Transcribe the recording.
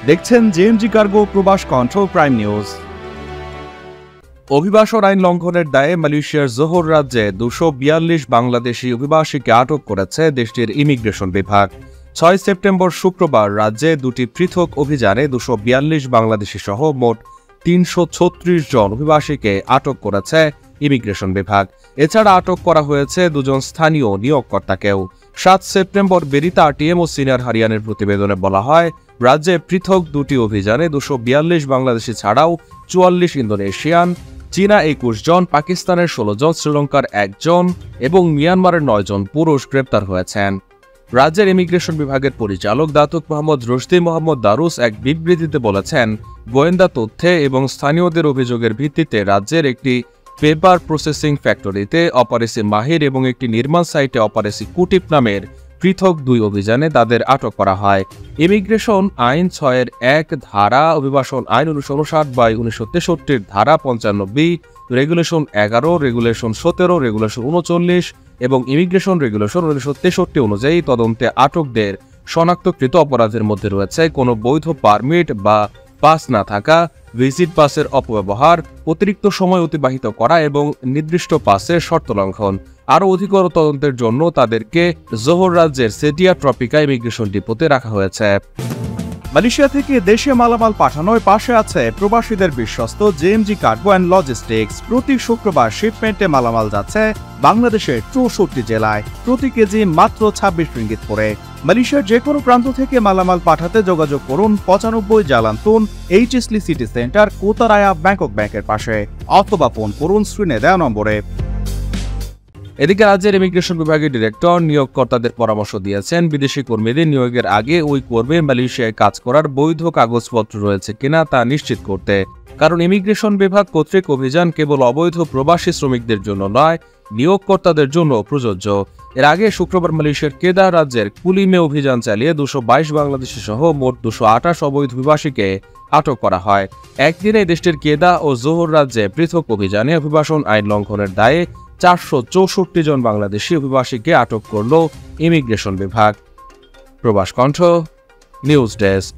দেখছেন JMG cargo প্রবাস কণ্ঠ প্রাইম নিউজ। অভিবাসন আইন লঙ্ঘনের দায়ে মালয়েশিয়ার জোহর রাজ্যে 242 বাংলাদেশি অভিবাসীকে আটক করেছে দেশটির ইমিগ্রেশন বিভাগ। 6 সেপ্টেম্বর শুক্রবার রাজ্যে দুটি পৃথক অভিযানে 242 বাংলাদেশি সহ মোট 336 জন অভিবাসীকে আটক করেছে ইমিগ্রেশন বিভাগ। এছাড়া আটক করা হয়েছে দুজন স্থানীয় নিয়োগকর্তাকেও। 7 সেপ্টেম্বর বেরিতা আরটিএম ও সিনিয়র হারিয়ানের প্রতিবেদনে বলা হয়, রাজ্যে পৃথক দুটি অভিযানে 242 বাংলাদেশি ছাড়াও 44 ইন্দোনেশিয়ান, চীনা 21 জন, পাকিস্তানের 16 জন, শ্রীলঙ্কার 1 জন এবং মিয়ানমারের 9 জন পুরুষ গ্রেপ্তার হয়েছেন। রাজ্যের ইমিগ্রেশন বিভাগের পরিচালক দাতুক মোহাম্মদ রশদি মোহাম্মদ দারুস এক বিবৃতিতে বলেছেন, গোয়েন্দা তথ্যে এবং স্থানীয়দের অভিযোগের ভিত্তিতে রাজ্যের একটি পেপার প্রসেসিং ফ্যাক্টরিতে অপারেসি মাহির এবং একটি নির্মাণ সাইটে অপারেসি কুটিপ নামের পৃথক দুই অভিযানে তাদের আটক করা হয়। ইমিগ্রেশন আইন 6-এর 1 ধারা, অভিবাসন আইন 1960/1963 ধারা 55B, রেগুলেশন 11, রেগুলেশন 17, রেগুলেশন 39 এবং ইমিগ্রেশন রেগুলেশন 1963 অনুযায়ী তদন্তে আটকদের শনাক্তকৃত অপরাধের মধ্যে রয়েছে কোনো বৈধ পারমিট বা পাস না থাকা, ভিজিট পাসের অপব্যবহার, অতিরিক্ত সময় অতিবাহিত করা এবং নির্দিষ্ট পাসের শর্ত লঙ্ঘন। আরও অধিকতর তদন্তের জন্য তাদেরকে জোহর রাজ্যের সেটিয়া ট্রপিকা ইমিগ্রেশন ডিপোতে রাখা হয়েছে। মালয়েশিয়া থেকে দেশে মালামাল পাঠানোয় পাশে আছে প্রবাসীদের বিশ্বস্ত জেএমজি কার্গো অ্যান্ড লজিস্টিক্স। প্রতি শুক্রবার শিপমেন্টে মালামাল যাচ্ছে বাংলাদেশের 64 জেলায়, প্রতি কেজি মাত্র 26 রিঙ্গিত করে। মালয়েশিয়ার যে কোনো প্রান্ত থেকে মালামাল পাঠাতে যোগাযোগ করুন 95 জালান তুন এইচএসলি সিটি সেন্টার, কোতারায়া ব্যাংকক ব্যাংকের পাশে, অথবা ফোন করুন স্ক্রিনে দেওয়া নম্বরে। এদিকে রাজ্যের ইমিগ্রেশন বিভাগের ডিরেক্টর নিয়োগকর্তাদের পরামর্শ দিয়েছেন, বিদেশি কর্মীদের নিয়োগের আগে ওই কর্মী মালয়েশিয়ায় কাজ করার বৈধ কাগজপত্র রয়েছে কিনা তা নিশ্চিত করতে। কারণ ইমিগ্রেশন বিভাগ কর্তৃক অভিযান কেবল অবৈধ প্রবাসী শ্রমিকদের জন্য নয়, নিয়োগকর্তাদের জন্য প্রযোজ্য। এর আগে শুক্রবার মালয়েশিয়ার কেদা রাজ্যের কুলিমে অভিযান চালিয়ে 222 বাংলাদেশি সহ মোট 228 অবৈধ অভিবাসীকে আটক করা হয়। একদিনে দেশটির কেদা ও জোহর রাজ্যে পৃথক অভিযানে অভিবাসন আইন লঙ্ঘনের দায়ে 464 জন বাংলাদেশি অভিবাসীকে আটক করল ইমিগ্রেশন বিভাগ। প্রবাস কণ্ঠ নিউজ ডেস্ক।